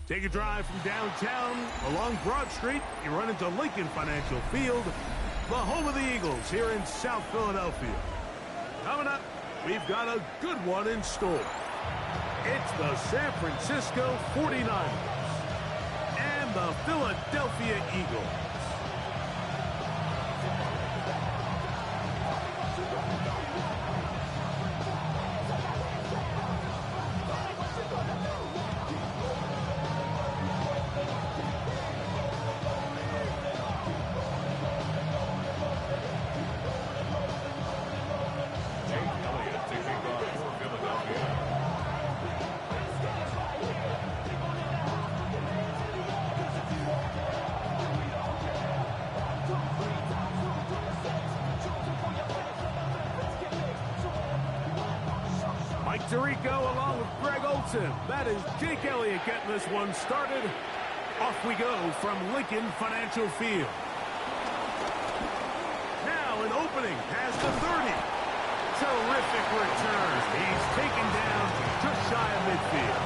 Take a drive from downtown along Broad Street. You run into Lincoln Financial Field, the home of the Eagles here in South Philadelphia. Coming up, we've got a good one in store. It's the San Francisco 49ers and the Philadelphia Eagles. Tirico along with Greg Olson. That is Jake Elliott getting this one started. Off we go from Lincoln Financial Field. Now an opening past the 30. Terrific return. He's taken down just shy of midfield.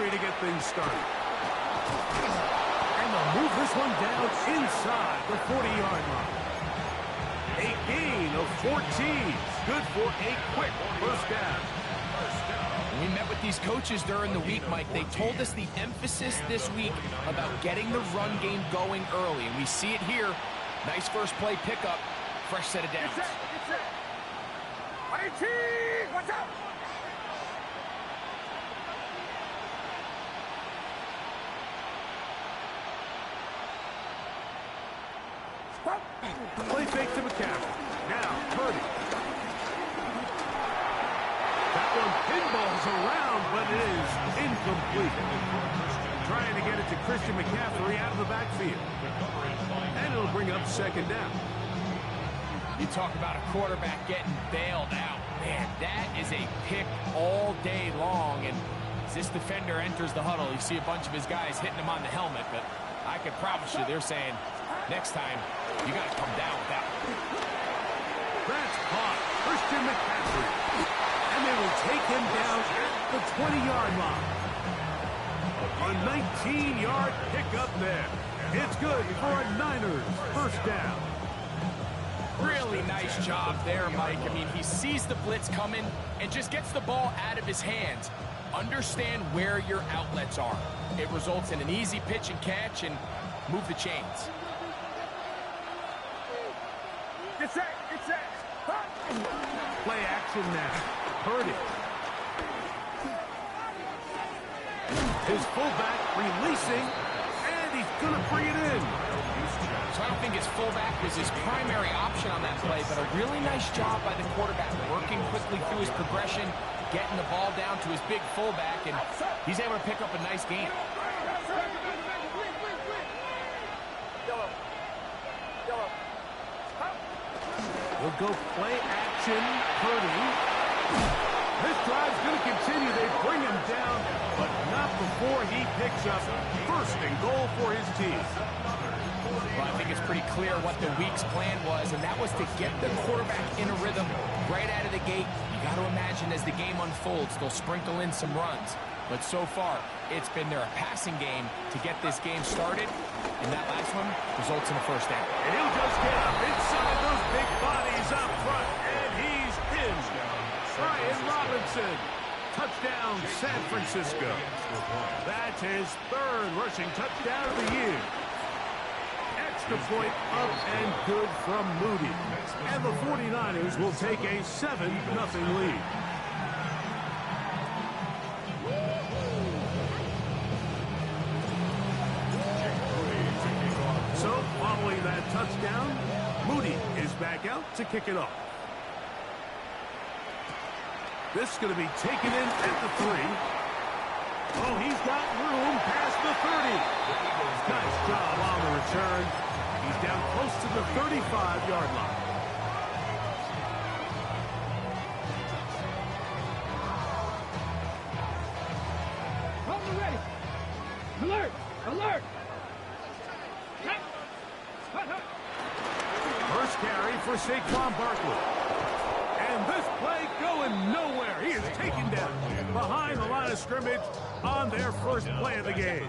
To get things started. And they'll move this one down inside the 40-yard line. A gain of 14. Good for a quick first down. We met with these coaches during the week, Mike. They told us the emphasis this week about getting the run game going early, and we see it here. Nice first play pickup, fresh set of downs. Watch out! Play fake to McCaffrey. Now, Purdy. That one pinballs around, but it is incomplete. Trying to get it to Christian McCaffrey out of the backfield. And it'll bring up second down. You talk about a quarterback getting bailed out. Man, that is a pick all day long. And as this defender enters the huddle, you see a bunch of his guys hitting him on the helmet. But I can promise you, they're saying, next time, you got to come down with that one. That's caught. Christian McCaffrey. And they will take him down at the 20-yard line. A 19-yard pickup there. It's good for a Niners first down. Really nice job there, Mike. I mean, he sees the blitz coming and just gets the ball out of his hands. Understand where your outlets are. It results in an easy pitch and catch and move the chains. Get set. Play action now. Purdy. His fullback releasing, and he's going to bring it in. So I don't think his fullback was his primary option on that play, but a really nice job by the quarterback, working quickly through his progression, getting the ball down to his big fullback, and he's able to pick up a nice gain. We'll go play action, Purdy. This drive's going to continue. They bring him down, but not before he picks up first and goal for his team. Well, I think it's pretty clear what the week's plan was, and that was to get the quarterback in a rhythm right out of the gate. You got to imagine as the game unfolds, they'll sprinkle in some runs. But so far, it's been their passing game to get this game started, and that last one results in a first down. And he'll just get up inside those big bodies up front, and he's in. Brian Robinson. Touchdown, San Francisco. That's his third rushing touchdown of the year. Extra point up and good from Moody. And the 49ers will take a 7-0 lead. So, following that touchdown, Moody is back out to kick it off. This is going to be taken in at the 3. Oh, he's got room past the 30. Nice job on the return. He's down close to the 35-yard line. Ready. Alert! Alert! First carry for Saquon Barkley. And this play going nowhere. He is taken down behind the line of scrimmage on their first play of the game.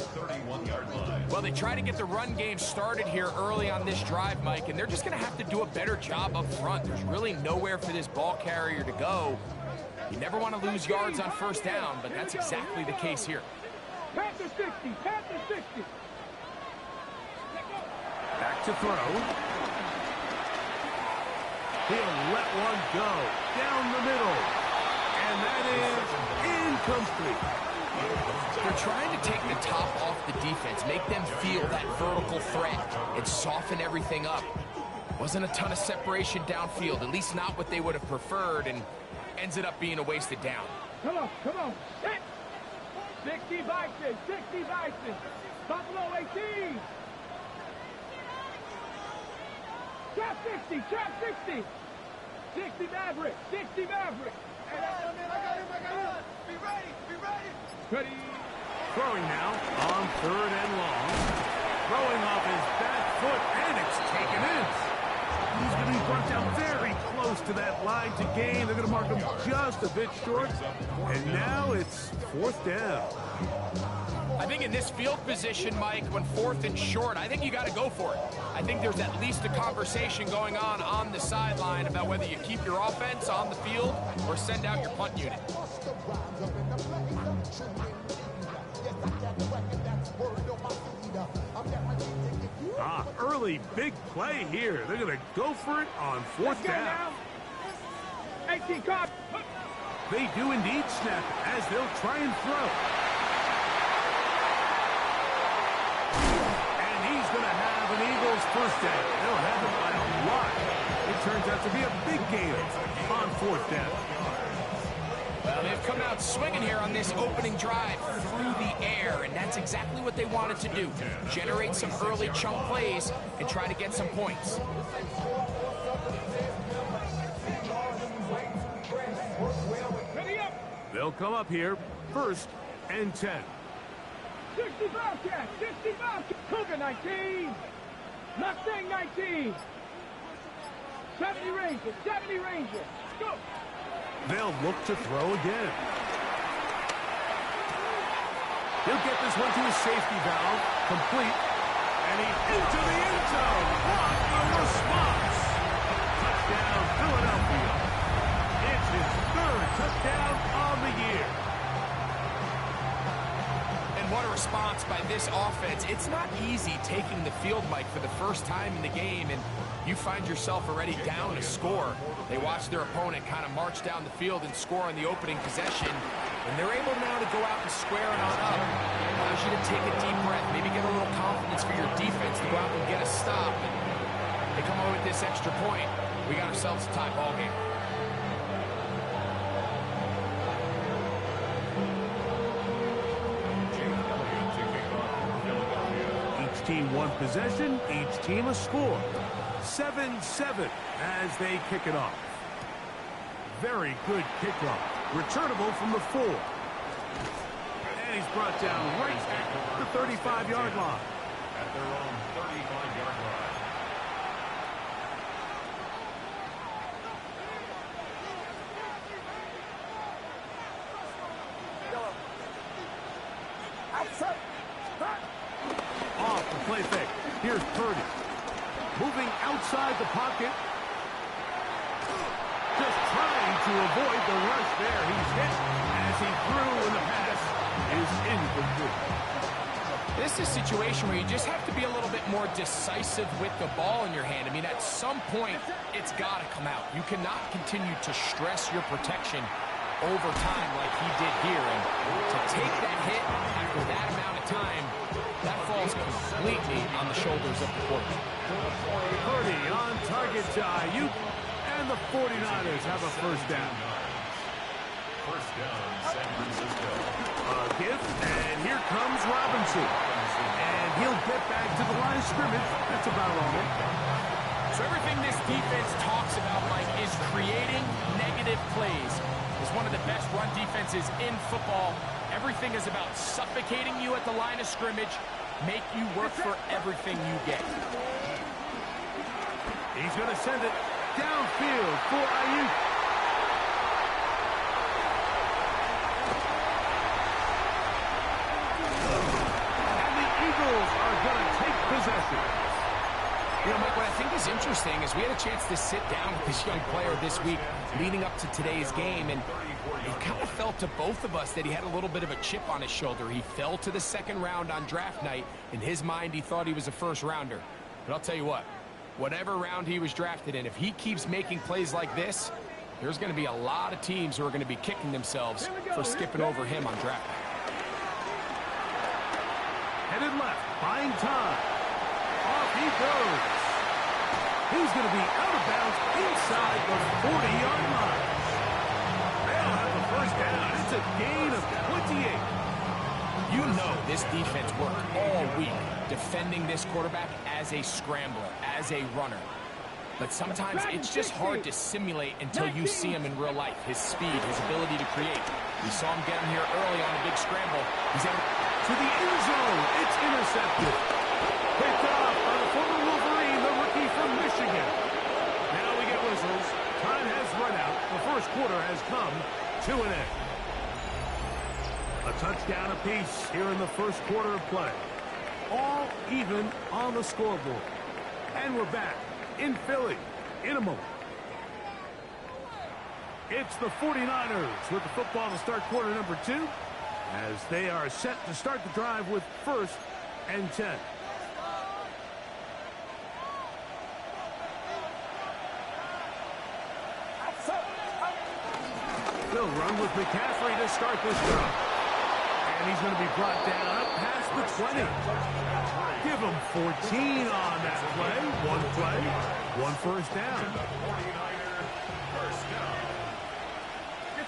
Well, they try to get the run game started here early on this drive, Mike, and they're just going to have to do a better job up front. There's really nowhere for this ball carrier to go. You never want to lose yards on first down, but that's exactly the case here. Panther 60, Panther 60. Back to throw. He'll let one go down the middle. And that is incomplete. They're trying to take the top off the defense, make them feel that vertical threat, and soften everything up. Wasn't a ton of separation downfield, at least not what they would have preferred, and ends it up being a wasted down. Come on, come on. 60 Vikings, 60 Vikings. Buffalo 18. Trap 60, trap 60. 60 Maverick, 60 Maverick. I got him. Be ready. Ready. Throwing now on 3rd and long. Throwing off his back foot, and it's taken in. He's going to be brought down very close to that line to gain. They're going to mark him just a bit short. And now it's 4th down. I think in this field position, Mike, when 4th and short, I think you got to go for it. I think there's at least a conversation going on the sideline about whether you keep your offense on the field or send out your punt unit. Early big play here. They're going to go for it on 4th down. 18 cop. They do indeed snap it as they'll try and throw. And he's going to have an Eagles first down. They'll have it by a lot. It turns out to be a big gain on 4th down. Well, they've come out swinging here on this opening drive through the air, and that's exactly what they wanted to do. Generate some early chunk plays and try to get some points. They'll come up here, 1st and 10. 60 Bobcat, 60 Bobcat. Cougar 19. Mustang 19. 70 Ranger, 70 Ranger. Go. They'll look to throw again. He'll get this one to his safety valve, complete, and he's into the end zone. What a response! Touchdown, Philadelphia. It's his 3rd touchdown on the year. And what a response by this offense. It's not easy taking the field, Mike, for the first time in the game, and you find yourself already down a score. They watch their opponent kind of march down the field and score on the opening possession, and they're able now to go out and square it on up. Allows you to take a deep breath, maybe get a little confidence for your defense to go out and get a stop. And they come away with this extra point. We got ourselves a tie ball game. Each team one possession, each team a score. 7-7 as they kick it off. Very good kickoff. Returnable from the 4. And he's brought down right at the 35-yard line. At their own 35-yard line. Off the play fake. Here's Purdy. Moving outside the pocket. Just trying to avoid the rush there. He's hit as he threw, and the pass is incomplete. This is a situation where you just have to be a little bit more decisive with the ball in your hand. I mean, at some point, it's got to come out. You cannot continue to stress your protection over time like he did here. And to take that hit after that amount of time, that falls completely on the shoulders of the quarterback. Purdy on target to Ayuk, and the 49ers have a first down. First down, San Francisco. Gift, and here comes Robinson. And he'll get back to the line of scrimmage. That's about all. So everything this defense talks about, Mike, is creating negative plays. It's one of the best run defenses in football. Everything is about suffocating you at the line of scrimmage, make you work for everything you get. He's going to send it downfield for Ayuk. And the Eagles are going to take possession. You know, Mike, what I think is interesting is we had a chance to sit down with this young player this week leading up to today's game, and it kind of felt to both of us that he had a little bit of a chip on his shoulder. He fell to the second round on draft night. In his mind, he thought he was a first rounder. But I'll tell you what, whatever round he was drafted in, if he keeps making plays like this, there's going to be a lot of teams who are going to be kicking themselves for skipping over him on draft night. Headed left, buying time. Off he goes. He's going to be out of bounds inside the 40-yard line. They'll have the first down. It's a gain of 28. You know this defense worked all week defending this quarterback as a scrambler, as a runner. But sometimes it's just hard to simulate until you see him in real life. His speed, his ability to create. We saw him get him here early on a big scramble. He's able to the end zone. It's intercepted. Picked off by the former Wolverine, the rookie from Michigan. Now we get whistles. Time has run out. The first quarter has come to an end. A touchdown apiece here in the first quarter of play. All even on the scoreboard. And we're back in Philly in a moment. It's the 49ers with the football to start quarter number 2 as they are set to start the drive with 1st and 10. They'll run with McCaffrey to start this drive. And he's going to be brought down up past the 20. Give him 14 on that play. One first down.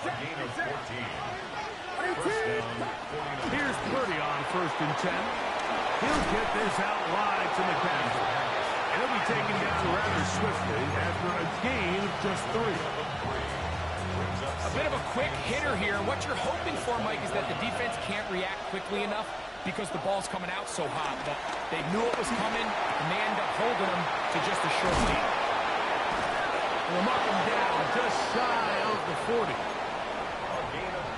Gain of 14. Here's Purdy on 1st and 10. He'll get this out wide to McCaffrey. And he'll be taken down rather swiftly after a gain of just 3. A bit of a quick hitter here. What you're hoping for, Mike, is that the defense can't react quickly enough because the ball's coming out so hot. But they knew it was coming, and they end up holding them to just a short gain. They'll mark him down just shy of the 40.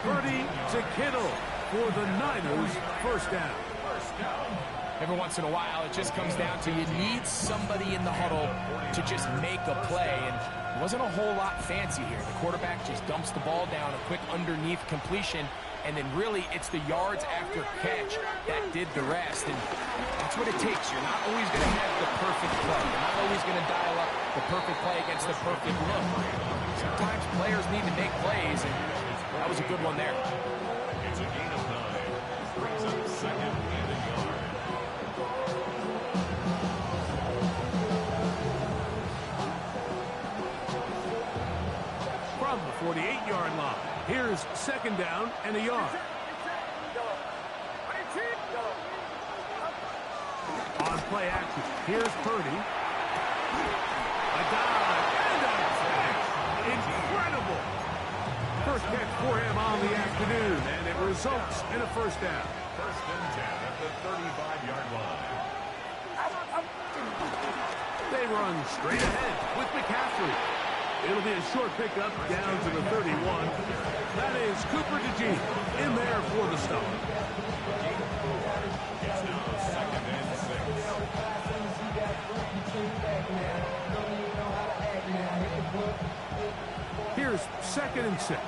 Purdy to Kittle for the Niners, first down. Every once in a while, it just comes down to you need somebody in the huddle to just make a play, and it wasn't a whole lot fancy here. The quarterback just dumps the ball down, a quick underneath completion, and then really it's the yards after catch that did the rest, and that's what it takes. You're not always going to have the perfect play. You're not always going to dial up the perfect play against the perfect look. Sometimes players need to make plays, and that was a good one there. It's a gain of 9. Brings up 2nd and a yard. From the 48-yard line, here's 2nd down and a yard. On play action, here's Purdy. A dive and a catch. Incredible. First catch for him on the afternoon, and it results in a first down. 1st and 10 at the 35-yard line. They run straight ahead with McCaffrey. It'll be a short pickup down to the 31. That is Cooper DeJean in there for the stop. It's now 2nd and 6. Here's 2nd and 6.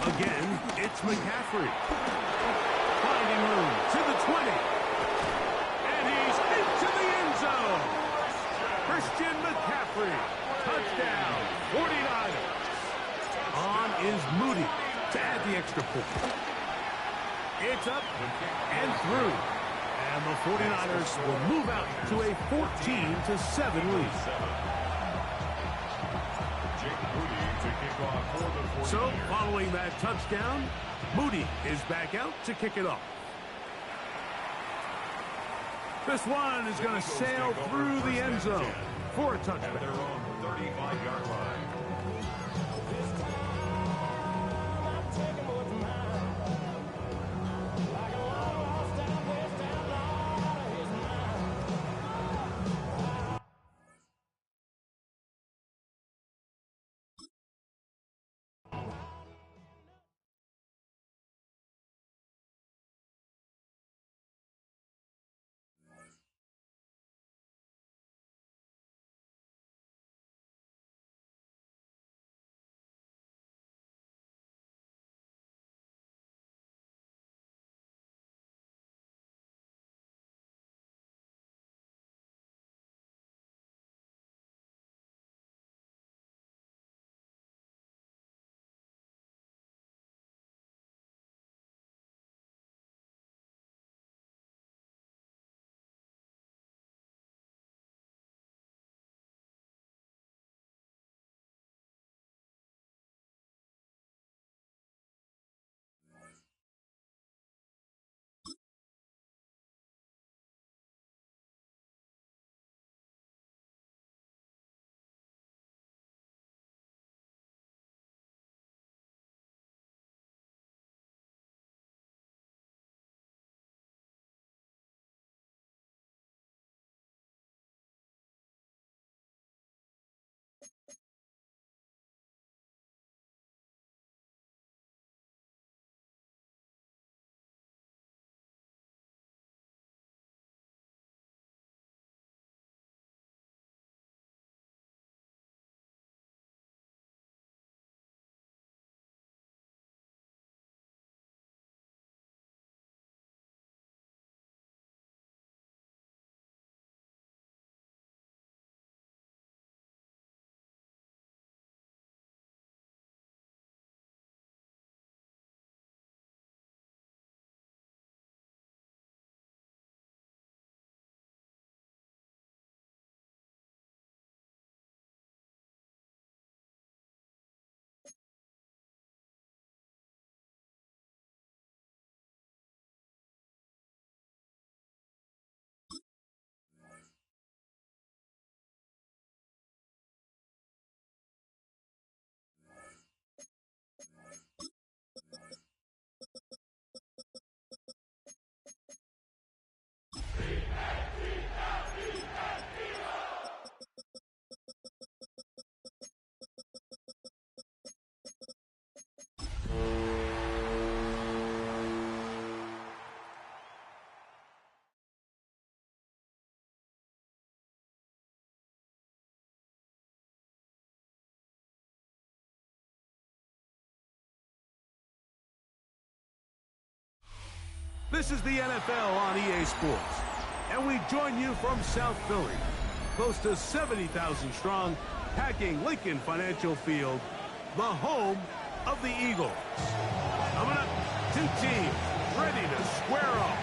Again, it's McCaffrey. Finding room to the 20. And he's into the end zone. Christian McCaffrey. Touchdown, 49ers. On is Moody to add the extra point. It's up and through. And the 49ers will move out to a 14-7 lead. So, following that touchdown, Moody is back out to kick it off. This one is going to sail through the end zone for a touchdown. They're on the 35-yard line. This is the NFL on EA Sports, and we join you from South Philly, close to 70,000 strong, packing Lincoln Financial Field, the home of the Eagles. Coming up, two teams ready to square off.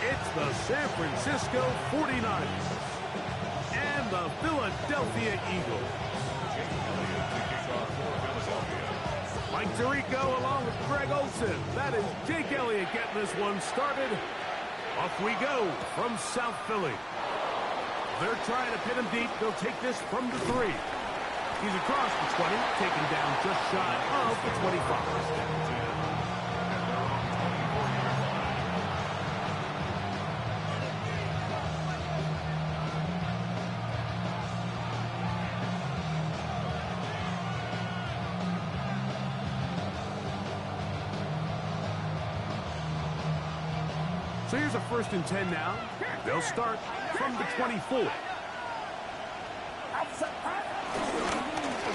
It's the San Francisco 49ers and the Philadelphia Eagles. Mike Tirico along with Greg Olson. That is Jake Elliott getting this one started. Off we go from South Philly. They're trying to pin him deep. They'll take this from the 3. He's across the 20, taken down just shy of the 25. So here's a 1st and 10 now. They'll start from the 24.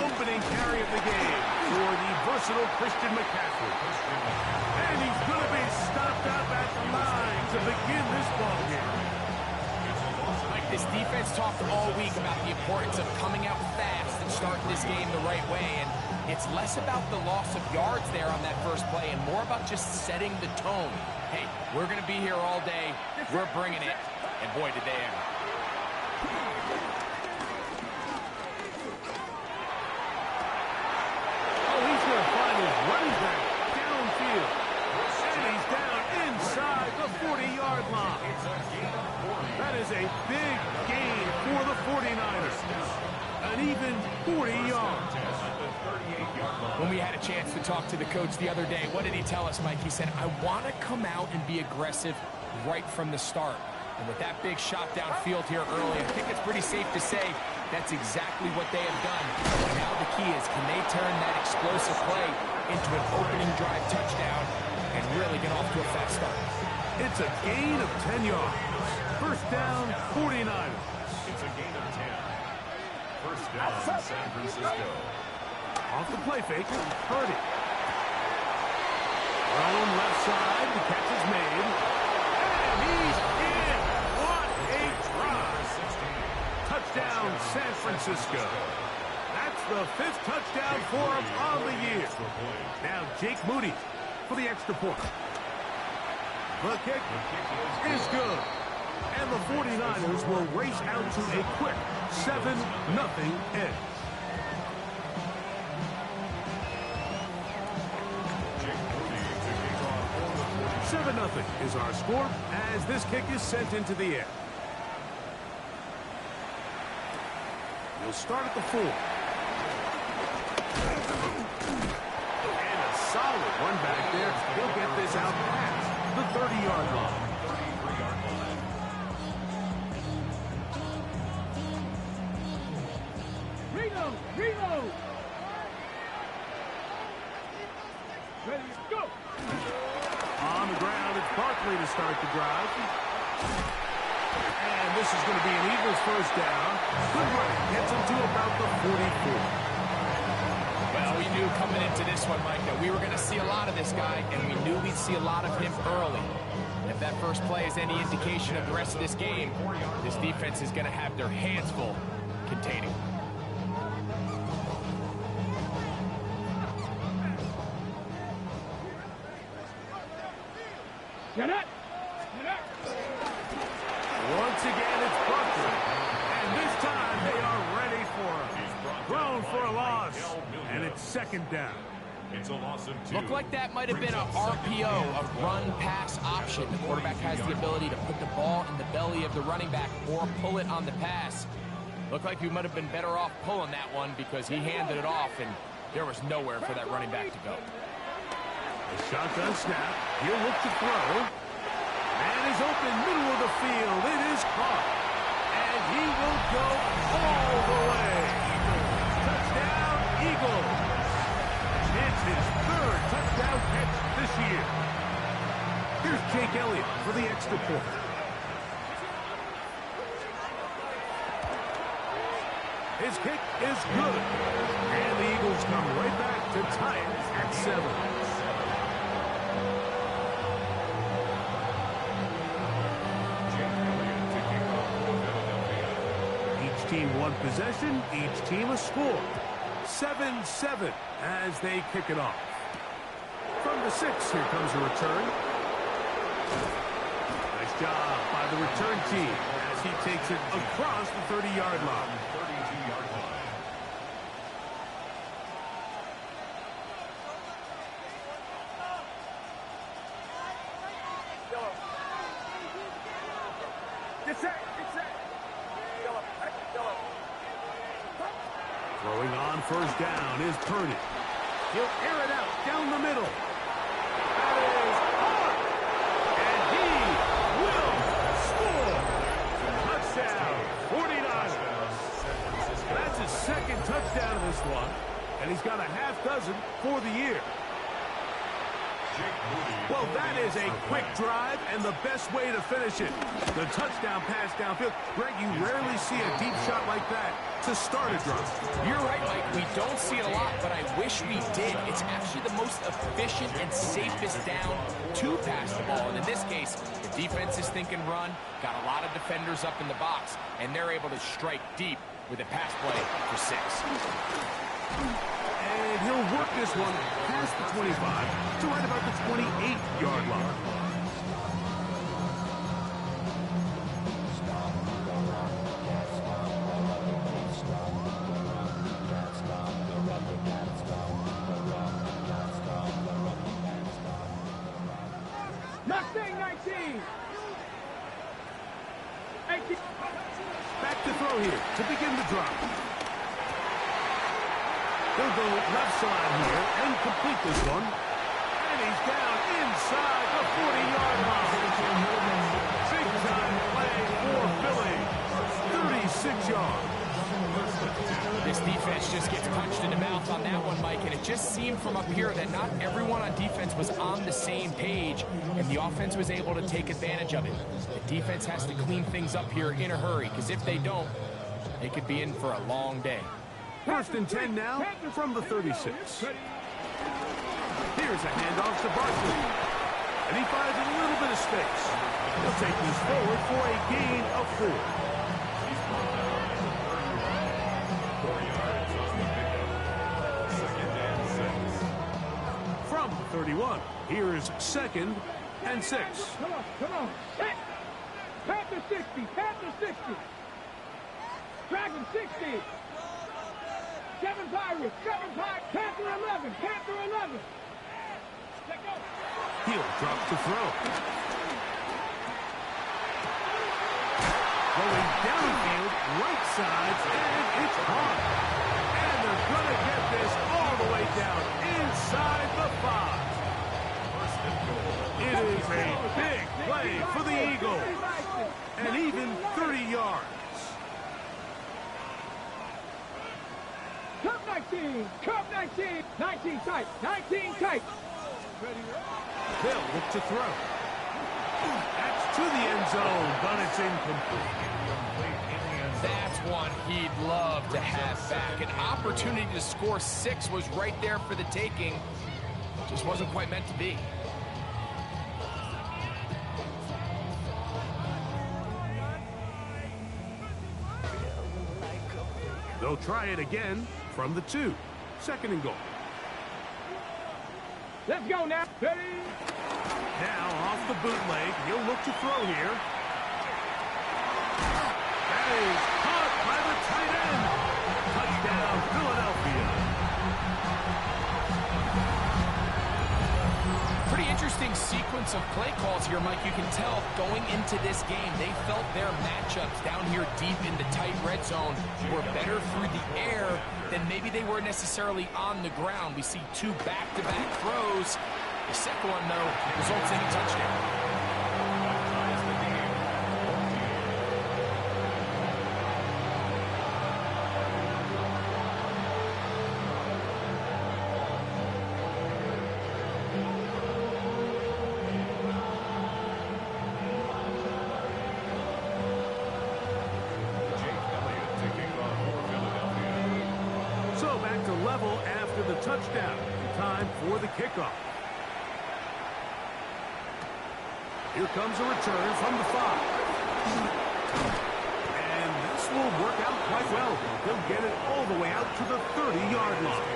Opening carry of the game for the versatile Christian McCaffrey. And he's going to be stopped up at the line to begin this ball game. Mike, this defense talked all week about the importance of coming out fast and starting this game the right way. And it's less about the loss of yards there on that first play and more about just setting the tone. Hey, we're going to be here all day. We're bringing it. And boy, did they ever. That is a big gain for the 49ers. An even 40 yards. When we had a chance to talk to the coach the other day, what did he tell us, Mike? He said, I want to come out and be aggressive right from the start. And with that big shot downfield here early, I think it's pretty safe to say that's exactly what they have done. Now the key is, can they turn that explosive play into an opening drive touchdown and really get off to a fast start? It's a gain of 10 yards. First down, 49ers. It's a gain of 10. First down, San Francisco. Off the play fake, Purdy. Thrown left side, the catch is made. And he's in. What a drive. Touchdown, San Francisco. That's the 5th touchdown for him on the year. Now Jake Moody for the extra point. The kick is good. And the 49ers will race out to a quick 7-0 edge. 7-0 is our score as this kick is sent into the air. We'll start at the 4. And a solid one back there. He'll get this out past the 30-yard line. Reload! Ready, go! On the ground, it's Barkley to start the drive. And this is going to be an Eagles first down. Good running. Gets him to about the 44. Well, we knew coming into this one, Mike, that we were going to see a lot of this guy, and we knew we'd see a lot of him early. And if that first play is any indication of the rest of this game, this defense is going to have their hands full containing. Get it! Once again, it's Barkley. And this time, they are ready for him. Thrown for a loss. And it's second down. It's a loss of 2. Looked like that might have been a RPO, a run-pass option. The quarterback has the ability to put the ball in the belly of the running back or pull it on the pass. Looked like we might have been better off pulling that one because he handed it off, and there was nowhere for that running back to go. The shotgun snap. He'll look to throw. Man is open, middle of the field. It is caught. And he will go all the way. Touchdown, Eagles. It's his 3rd touchdown catch this year. Here's Jake Elliott for the extra point. His kick is good. And the Eagles come right back to tie it at 7. Team one possession, each team a score. 7-7 as they kick it off. From the 6, here comes a return. Nice job by the return team as he takes it across the 30-yard line. 32-yard line. Throwing on first down is Purdy. He'll air it out down the middle. That is hard. And he will score. Touchdown, 49ers. That's his 2nd touchdown of this one. And he's got a half dozen for the year. Well, that is a quick drive and the best way to finish it. The touchdown pass downfield. Greg, you rarely see a deep shot like that to start a drive. You're right, Mike. We don't see it a lot, but I wish we did. It's actually the most efficient and safest down to pass the ball. And in this case, the defense is thinking run, got a lot of defenders up in the box, and they're able to strike deep with a pass play for 6. And he'll work this one past the 25 to right about the 28-yard line. Mustang 19! 18! Back to throw here to begin the drive. He'll go left side here and complete this one. And he's down inside the 40-yard line. Big time play for Philly. 36 yards. This defense just gets punched in the mouth on that one, Mike, and it just seemed from up here that not everyone on defense was on the same page, and the offense was able to take advantage of it. The defense has to clean things up here in a hurry, because if they don't, they could be in for a long day. 1st and 10 now from the 36. Here's a handoff to Barkley, and he finds a little bit of space. He'll take this forward for a gain of 4. From the 31, here's 2nd and 6. Come on. Panther 60, Panther 60. Dragon 60. 7 Pirates, Panther 11, Panther 11. Let go. He'll drop to throw. Going downfield, right sides, and it's caught. And they're going to get this all the way down inside the 5. It is a big play for the Eagles. And even 30 yards. Cup 19, Cup 19. 19 tight, 19 tight. They'll look to throw. That's to the end zone, but it's incomplete. That's one he'd love to have back. An opportunity to score 6 was right there for the taking. Just wasn't quite meant to be. They'll try it again from the 2. 2nd and goal. Let's go now. Ready? Now off the bootleg, he'll look to throw here. That is caught by the tight end. Touchdown, Philadelphia. Pretty interesting sequence of play calls here, Mike. You can tell going into this game, they felt their matchups down here deep in the tight red zone were better through the air than maybe they were necessarily on the ground. We see 2 back-to-back throws. The second one, though, results in a touchdown. So back to level after the touchdown. Time for the kickoff. Here comes a return from the 5. And this will work out quite well. He'll get it all the way out to the 30-yard line.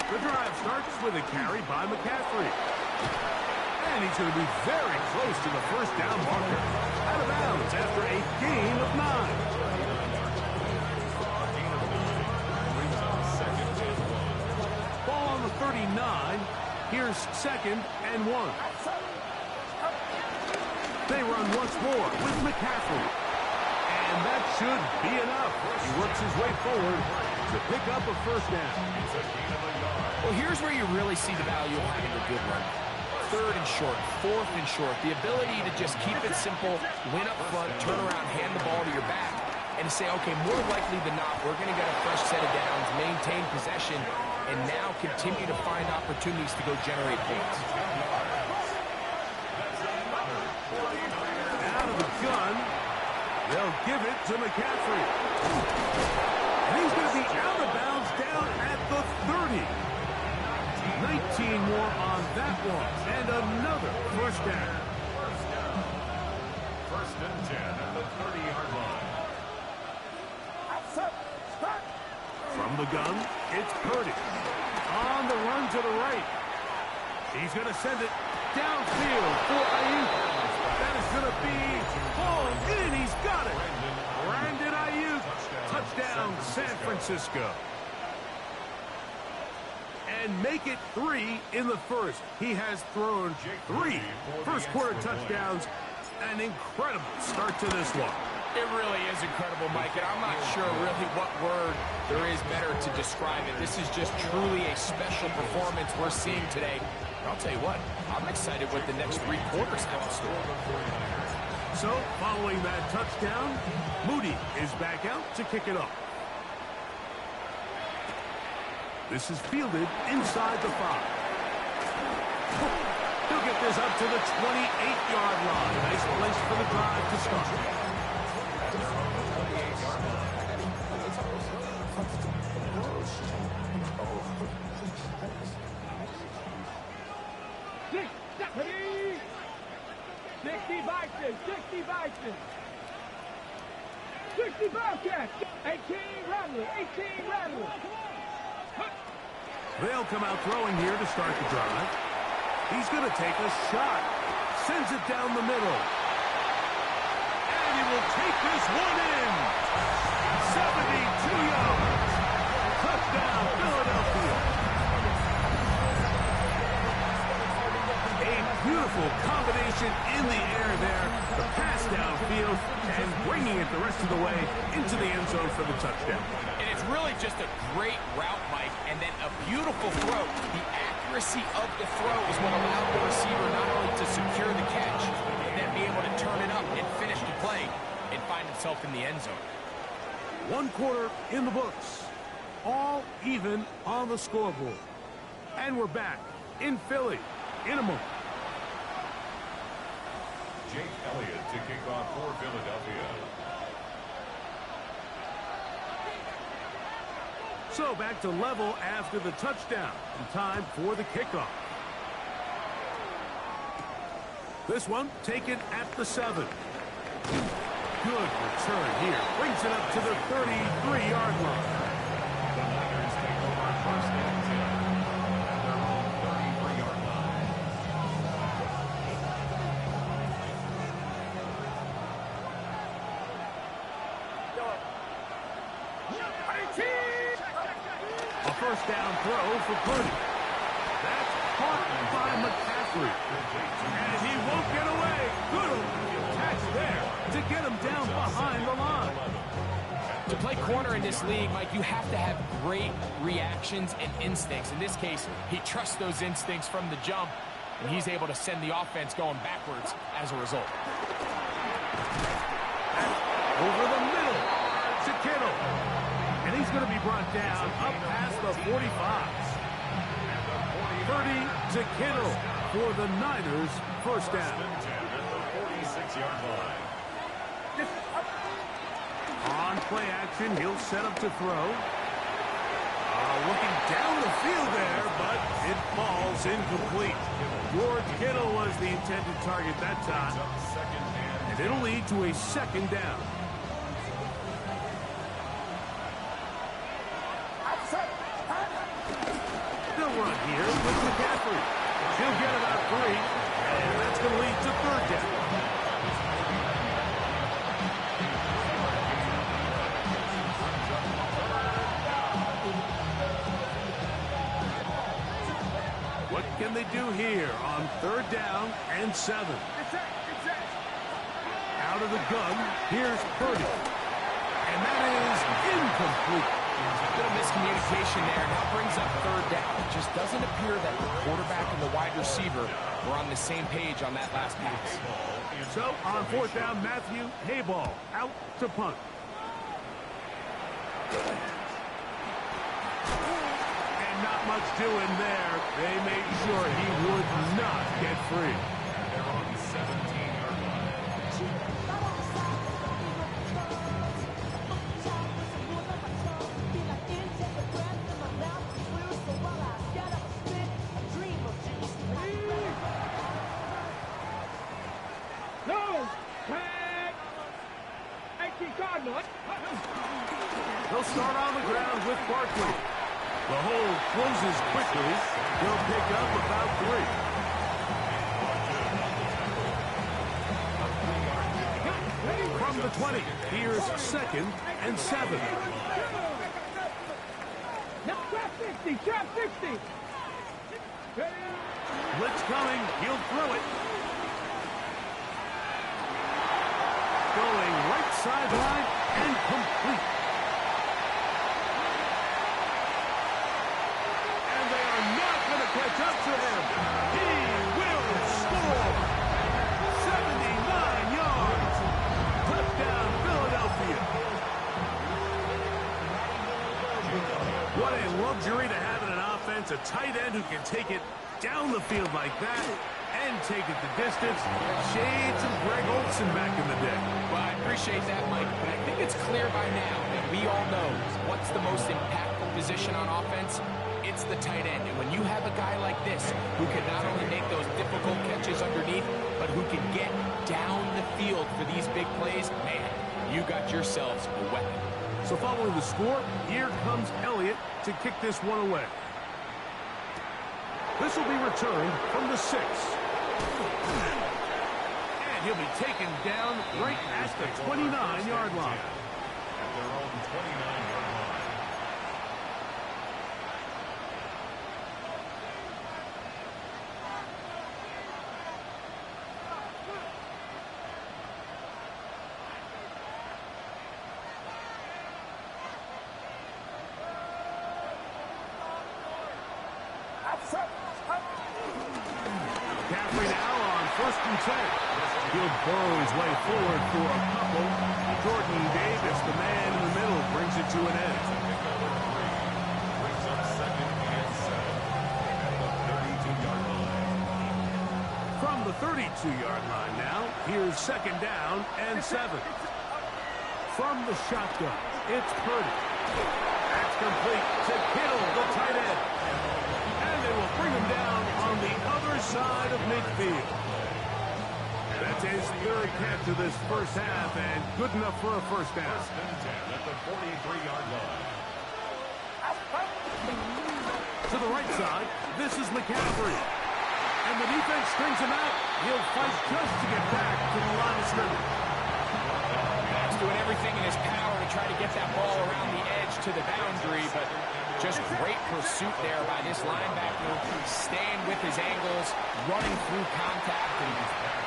The drive starts with a carry by McCaffrey. And he's going to be very close to the first down marker. Out of bounds after a gain of 9. Ball on the 39. Here's 2nd and 1. They run once more with McCaffrey. And that should be enough. He works his way forward to pick up a first down. Well, here's where you really see the value of having a good run. 3rd and short, 4th and short. The ability to just keep it simple, win up front, turn around, hand the ball to your back, and to say, okay, more likely than not, we're going to get a fresh set of downs, maintain possession, and now continue to find opportunities to go generate points. Out of the gun, they'll give it to McCaffrey. And he's going to be out of bounds down at the 30. 19 more on that one, and another first down. 1st and 10 at the 30-yard line. From From the gun, it's Purdy. On the run to the right. He's going to send it downfield for Ayuk. That is going to be hauled in. He's got it. Brandon Ayuk. Touchdown, San Francisco. And make it 3 in the first. He has thrown 3 first-quarter touchdowns. An incredible start to this one. It really is incredible, Mike, and I'm not sure really what word there is better to describe it. This is just truly a special performance we're seeing today. And I'll tell you what, I'm excited what the next 3 quarters have in store. So, following that touchdown, Moody is back out to kick it off. This is fielded inside the 5. He'll get this up to the 28-yard line. Nice place for the drive to start. They'll come out throwing here to start the drive. He's going to take a shot. Sends it down the middle. And he will take this one in. 72 yards. Touchdown, Philadelphia. A beautiful combination in the air there. The pass downfield and bringing it the rest of the way into the end zone for the touchdown. And it's really just a great route, Mike, and then a beautiful throw. The accuracy of the throw is what allowed the receiver not only to secure the catch, but then be able to turn it up and finish the play and find himself in the end zone. 1 quarter in the books. All even on the scoreboard. And we're back in Philly in a moment. Jake Elliott to kick off for Philadelphia. So back to level after the touchdown. And time for the kickoff. This one taken at the 7. Good return here. Brings it up to the 33-yard line. The Niners take over first and 10 at their own 33-yard line. A first down throw for Purdy. That's caught by McCaffrey. And he won't get away. Good catch there to get him down behind the line. To play corner in this league, Mike, you have to have great reactions and instincts. In this case, he trusts those instincts from the jump, and he's able to send the offense going backwards as a result. Over the middle to Kittle. And he's going to be brought down up past the 45. 30 to Kittle for the Niners. First down. At the 46-yard line. On play action, he'll set up to throw. Looking down the field there, but it falls incomplete. George Kittle was the intended target that time. And it'll lead to a second down. They'll run here with McCaffrey. He'll get about 3, and that's going to lead to third down. What can they do here on third down and 7? Out of the gun, here's Purdy. And that is incomplete. A bit of miscommunication there. Now brings up third down. It just doesn't appear that the quarterback and the wide receiver were on the same page on that last pass. So on fourth down, Matthew Hayball out to punt. And not much doing there. They made sure he would not get free. They're on the 17-yard line. They'll start on on the ground with Barkley. The hole closes quickly. He'll pick up about 3. From the 20, here's 2nd and 7. Now trap 60, trap 60. Blitz coming, he'll throw it. Going right sideline and complete. And they are not going to catch up to him. He will score. 79 yards. Touchdown, Philadelphia. What a luxury to have in an offense. A tight end who can take it down the field like that and take it the distance. Shades of Greg Olsen back in the day. Well, I appreciate that, Mike, but I think it's clear by now that we all know what's the most impactful position on offense. It's the tight end. And when you have a guy like this who can not only make those difficult catches underneath, but who can get down the field for these big plays, man, you got yourselves a weapon. So following the score, here comes Elliott to kick this one away. This will be returned from the 6. And he'll be taken down right at the 29-yard line. At their own 29-yard line. McCaffrey now on 1st and 10. He'll burrow his way forward for a couple. Jordan Davis, the man in the middle, brings it to an end. Brings up 2nd and 7 at the 32-yard line. From the 32-yard line now, here's 2nd down and 7. From the shotgun, it's Purdy. That's complete to Kittle, the tight end. And they will bring him down on the other side of midfield. That's his 3rd catch of this first half, and good enough for a first down. 1st and 10 at the 43-yard line. To the right side, this is McCaffrey. And the defense strings him out. He'll fight just to get back to the line of scrimmage. He's doing everything in his power to try to get that ball around the edge to the boundary, but just great pursuit there by this linebacker, staying with his angles, running through contact, and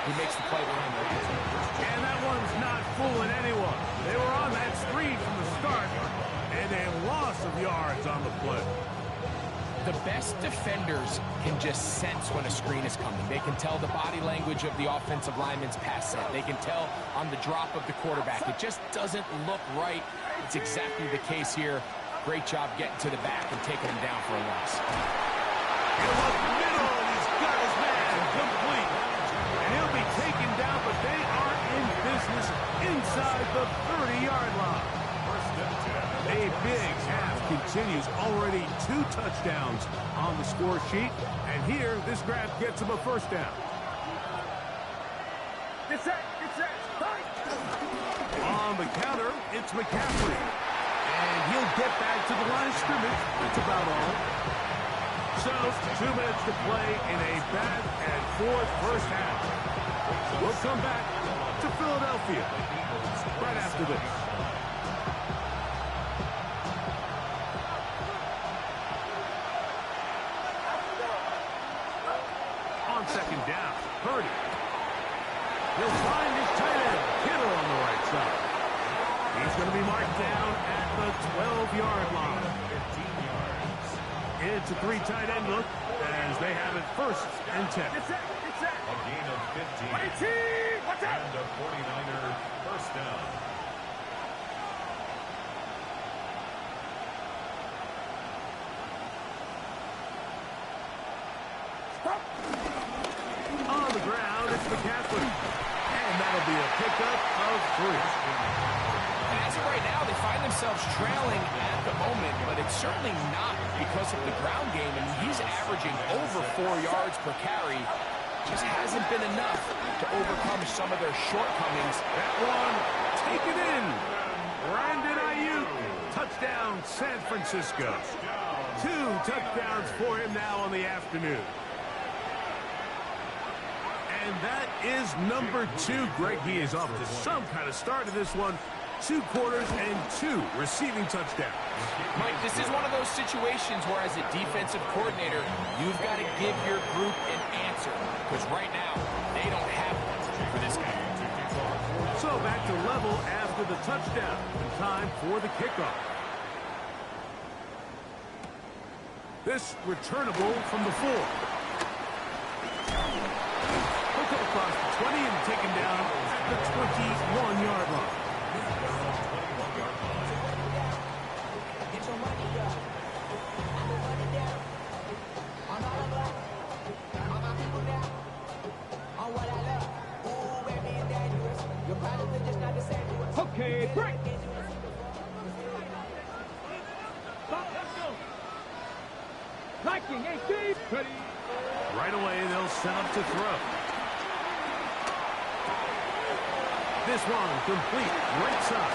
he makes the play behind the line. And that one's not fooling anyone. They were on that screen from the start, and a loss of yards on the play. The best defenders can just sense when a screen is coming. They can tell the body language of the offensive lineman's pass set. They can tell on the drop of the quarterback. It just doesn't look right. It's exactly the case here. Great job getting to the back and taking him down for a loss. He'll look middle, and he's got his man complete. And he'll be taken down, but they are in business inside the 30-yard line. A big half continues. Already 2 touchdowns on the score sheet. And here, this grab gets him a first down. Get set, fight! On the counter, it's McCaffrey. And he'll get back to the line of scrimmage. That's about all. So, 2 minutes to play in a back and forth first half. We'll come back to Philadelphia right after this. On 2nd down, Purdy. He'll find his tight end, Kittle, on the right side. He's going to be marked down at the 12-yard line. 15 yards. It's a 3 tight end look as they have it 1st and 10. A gain of 15. What's up? And a 49er first down. On the ground, it's McCaffrey. And that'll be a pickup of 3. And as of right now, they find themselves trailing at the moment, but it's certainly not because of the ground game. And he's averaging over 4 yards per carry. Just hasn't been enough to overcome some of their shortcomings. That one taken in. Brandon Ayuk. Touchdown, touchdown, San Francisco. 2 touchdowns for him now on the afternoon. And that is number 2. Greg, he is off to some kind of start to this one. 2 quarters and 2 receiving touchdowns. Mike, this is one of those situations where as a defensive coordinator, you've got to give your group an answer. Because right now, they don't have one for this guy. So back to level after the touchdown. And time for the kickoff. This returnable from the 4. He'll come across the 20 and taken down at the 21-yard line. Okay, break. Stop, let's go. Viking, 18. Ready. Right away, they'll set up to throw. This one complete, right side.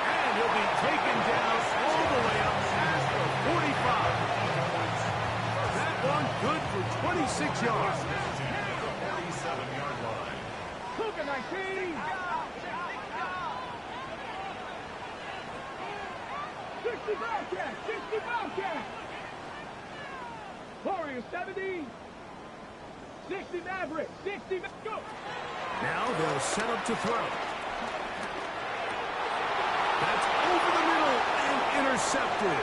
And he'll be taken down all the way up past the 45. That one good for 26 yards. 47-yard line. Cougar 19. 60 Bobcat, 60 Bobcat. Warriors 70. 60 Maverick, 60 go. Now they'll set up to throw. That's over the middle and intercepted.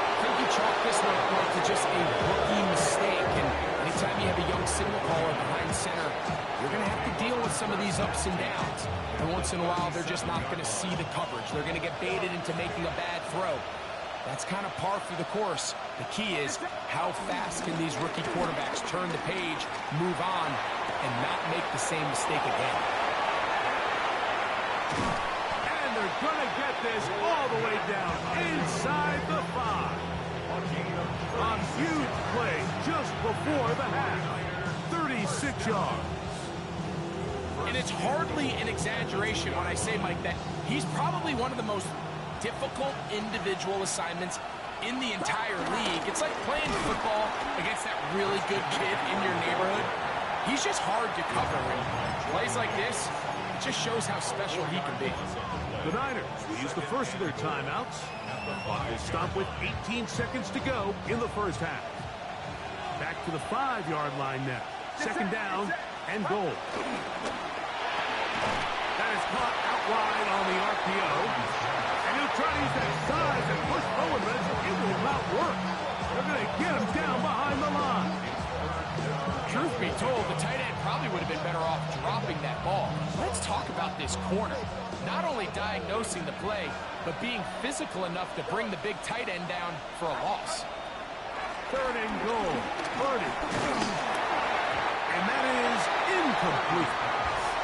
I think you chalk this one up to just a rookie mistake. And anytime you have a young signal caller behind center, you're going to have to deal with some of these ups and downs. And once in a while, they're just not going to see the coverage. They're going to get baited into making a bad throw. That's kind of par for the course. The key is how fast can these rookie quarterbacks turn the page, move on, and not make the same mistake again. And they're going to get this all the way down inside the 5. A huge play just before the half. 36 yards. And it's hardly an exaggeration when I say, Mike, that he's probably one of the most difficult individual assignments in the entire league. It's like playing football against that really good kid in your neighborhood. He's just hard to cover. And plays like this, it just shows how special he can be. The Niners will use the first of their timeouts. Clock will stop with 18 seconds to go in the first half. Back to the 5-yard line now. Second down and goal. That is caught out wide on the RPO. And he'll try to use that size and push forward, but it will not work. They're going to get him down behind the line. Truth be told, the tight end probably would have been better off dropping that ball. Let's talk about this corner. Not only diagnosing the play, but being physical enough to bring the big tight end down for a loss. Third and goal. Purdy. And that is incomplete.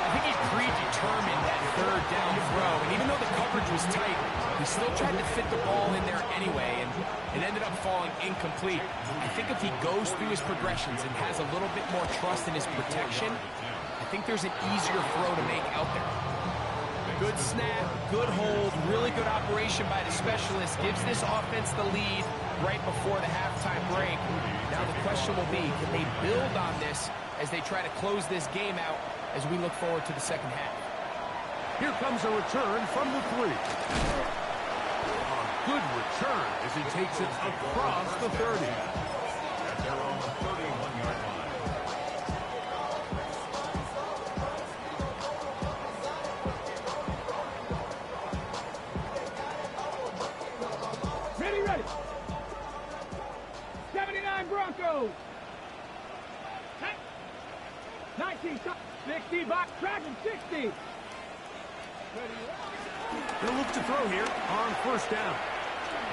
I think he's predetermined that third down throw, and even though the coverage was tight, he still tried to fit the ball in there anyway, and it ended up falling incomplete. I think if he goes through his progressions and has a little bit more trust in his protection, I think there's an easier throw to make out there. Good snap, good hold, really good operation by the specialist, gives this offense the lead right before the halftime break. Now the question will be, can they build on this as they try to close this game out as we look forward to the second half? Here comes a return from the 3. A good return as he takes it across the 30. They're on the 31-yard line. Ready. 79 Broncos. 19, 60, box, Dragon, 60. They'll look to throw here on first down.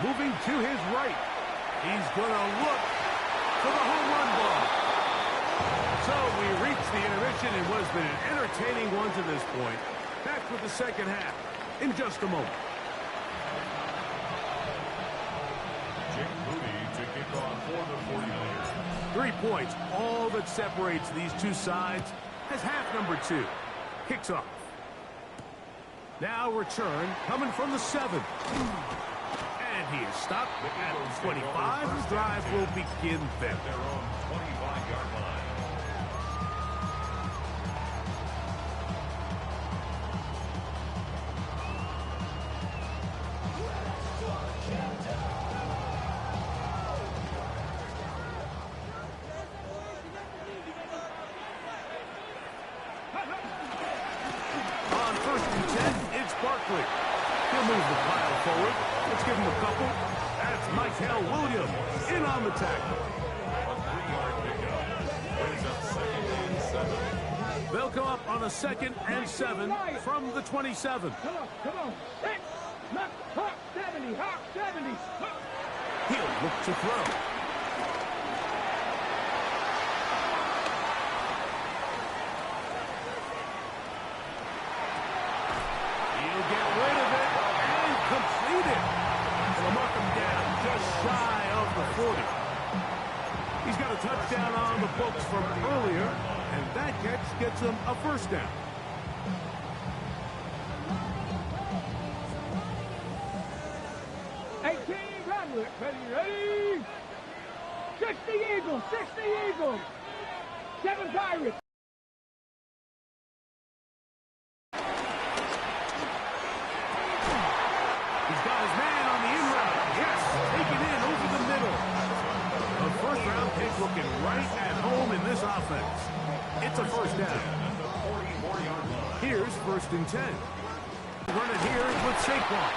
Moving to his right. He's going to look for the home run ball. So we reach the intermission in what has been an entertaining one to this point. Back with the second half in just a moment. To kick off for the 49ers. 3 points, all that separates these two sides as half number 2 kicks off. Now return coming from the 7. And he is stopped at the 25. The drive will begin then. Their own 25-yard line. On 1st and 10, it's Barkley. He'll move the pile forward. Let's give him a couple. That's Michael Williams in on the tackle. A 3-yard pickup. Brings up 2nd and 7. They'll come up on a 2nd and 7 from the 27. Come on. Hit. Look, hawk 70, hawk 70. Look. He'll look to throw. He'll get rid of it and complete it. They'll mark him down just shy of the 40. He's got a touchdown on the books from earlier, and that catch gets him a 1st down. Ready? 60 Eagles, 60 Eagles. 7 Pirates. He's got his man on the in route. Yes, taken in over the middle. A 1st-round pick looking right at home in this offense. It's a 1st down. Here's 1st and 10. Run it here with Saquon.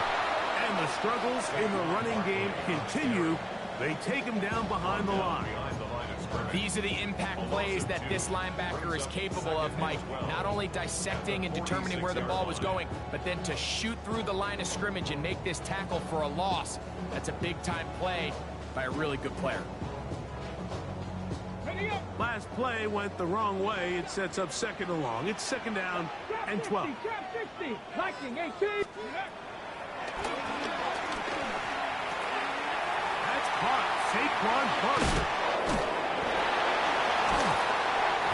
And the struggles in the running game continue. They take him down behind the line. These are the impact plays that this linebacker is capable of, Mike. Not only dissecting and determining where the ball was going, but then to shoot through the line of scrimmage and make this tackle for a loss. That's a big-time play by a really good player. Last play went the wrong way. It sets up 2nd and long. It's 2nd down and 12. Lightning 18. That's caught. Saquon Barkley.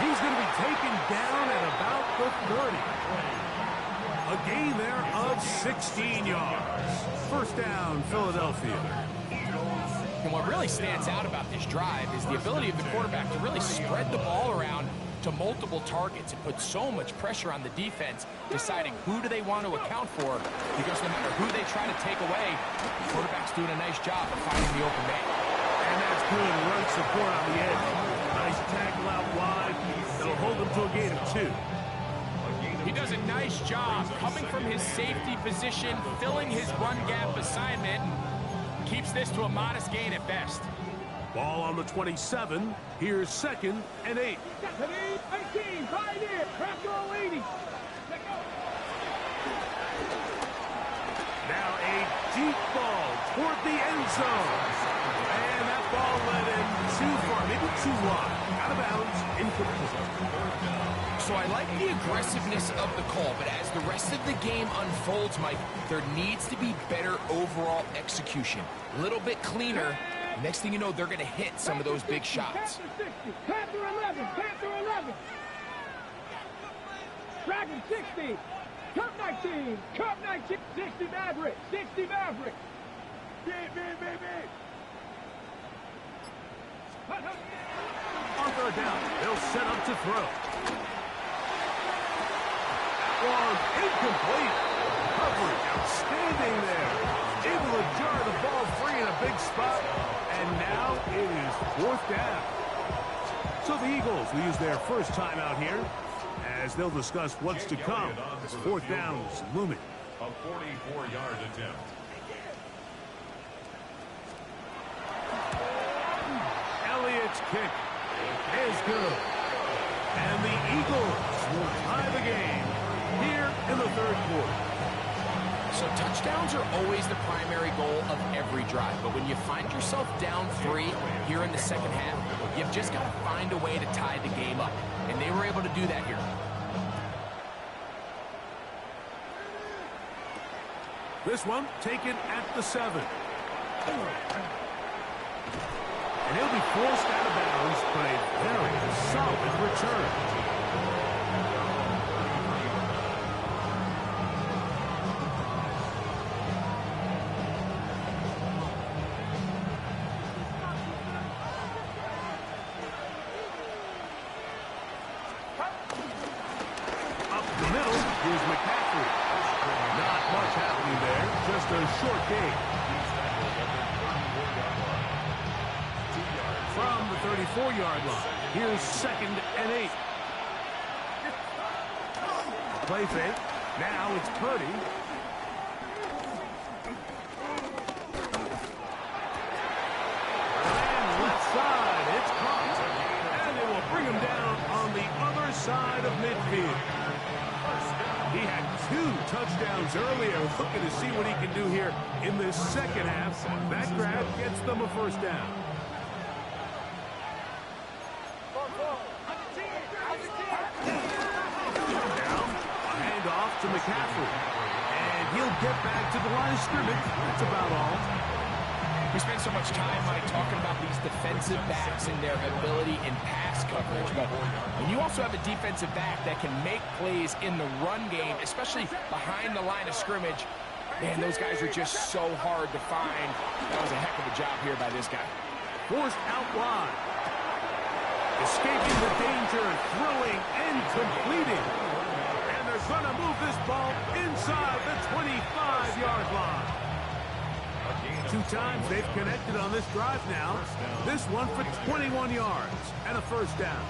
He's going to be taken down at about the 30. A gain there of 16 yards. 1st down, Philadelphia. And what really stands out about this drive is the ability of the quarterback to really spread the ball around to multiple targets and put so much pressure on the defense, deciding who do they want to account for, because no matter who they try to take away, the quarterback's doing a nice job of finding the open man. And that's good run support on the edge. Nice tackle out wide. That'll hold them to a gain of 2. He does a nice job coming from his safety position, filling his run gap assignment, keeps this to a modest gain at best. Ball on the 27. Here's 2nd and 8. 18, right in. Crack goal 80. Now a deep ball toward the end zone. And that ball led in too far, maybe too wide. Out of bounds, incomplete. So I like the aggressiveness of the call, but as the rest of the game unfolds, Mike, there needs to be better overall execution. A little bit cleaner. Next thing you know, they're going to hit some of those big shots. Panther 11, Panther 11. Dragon 60. Cup 19, Cup 19. 60 Maverick, 60 Maverick. On 3rd down, they'll set up to throw. Was incomplete. Coverage outstanding there. Able to jar the ball free in a big spot. And now it is 4th down. So the Eagles will use their 1st time out here as they'll discuss what's to come. This 4th down is looming. A 44-yard attempt. Elliott's kick is good. And the Eagles will tie the game here in the 3rd quarter. So touchdowns are always the primary goal of every drive, but when you find yourself down 3 here in the 2nd half, you've just got to find a way to tie the game up, and they were able to do that here. This one taken at the 7. And he'll be forced out of bounds by a very solid return. gain. From the 34-yard line, here's 2nd and 8. Play fake. Now it's Purdy. And left side, it's caught. And they will bring him down on the other side of midfield. He had 2 touchdowns earlier. Looking to see what he can do here in this second half. That grab gets them a first down. To McCaffrey, and he'll get back to the line of scrimmage. That's about all. We spend so much time, Mike, talking about these defensive backs and their ability in pass coverage, but when you also have a defensive back that can make plays in the run game, especially behind the line of scrimmage, man, those guys are just so hard to find. That was a heck of a job here by this guy. Forced out wide. Escaping the danger, throwing and completing. Going to move this ball inside the 25-yard line. 2 times they've connected on this drive now. This one for 21 yards and a first down.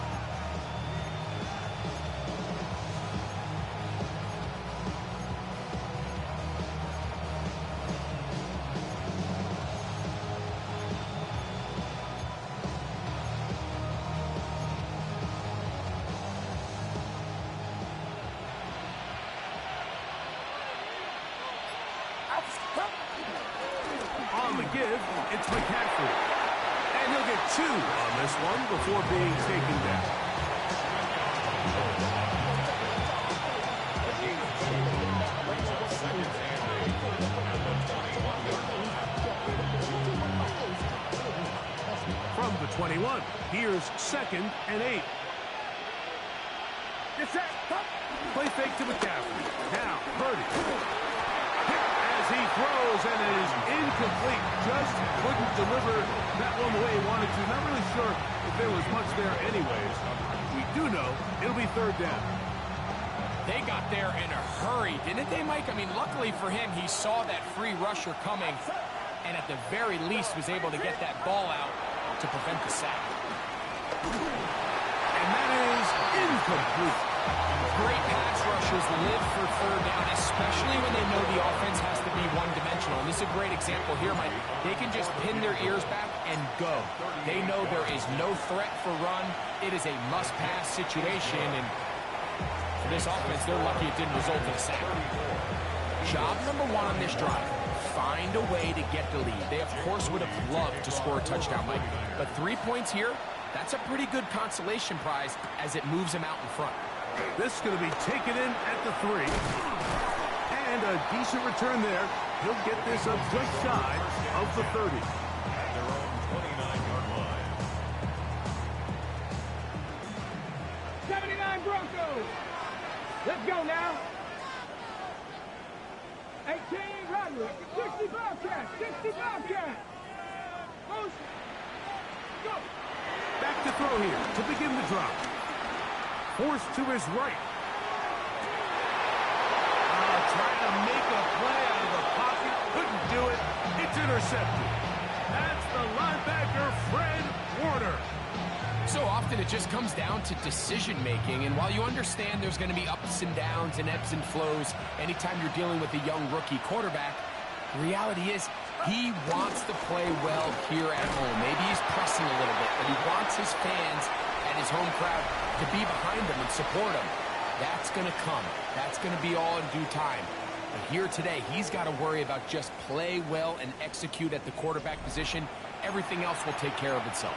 On the give, it's McCaffrey. And he'll get 2 on this one before being taken down. From the 21, here's 2nd and 8. Play fake to McCaffrey. Now, Purdy. He throws, and it is incomplete. Just couldn't deliver that one the way he wanted to. Not really sure if there was much there anyways. We do know it'll be 3rd down. They got there in a hurry, didn't they, Mike? I mean, luckily for him, he saw that free rusher coming, and at the very least was able to get that ball out to prevent the sack. And that is incomplete. Great pass rushers live for 3rd down, especially when they know the offense has to be one-dimensional. And this is a great example here, Mike. They can just pin their ears back and go. They know there is no threat for run. It is a must-pass situation, and for this offense, they're lucky it didn't result in a sack. Job number 1 on this drive, find a way to get the lead. They, of course, would have loved to score a touchdown, Mike. But 3 points here, that's a pretty good consolation prize as it moves them out in front. This is going to be taken in at the 3. And a decent return there. He'll get this up just shy of the 30. At their own 29-yard line. 79 Broncos. Let's go now. 18 Roderick. 60 Bobcats. 60 Bobcats. Motion. Go. Back to throw here to begin the drop. Forced to his right. Trying to make a play out of the pocket. Couldn't do it. It's intercepted. That's the linebacker, Fred Warner. So often it just comes down to decision-making, and while you understand there's going to be ups and downs and ebbs and flows anytime you're dealing with a young rookie quarterback, the reality is he wants to play well here at home. Maybe he's pressing a little bit, but he wants his fans and his home crowd to be behind him and support him. That's going to come. That's going to be all in due time. But here today, he's got to worry about just play well and execute at the quarterback position. Everything else will take care of itself.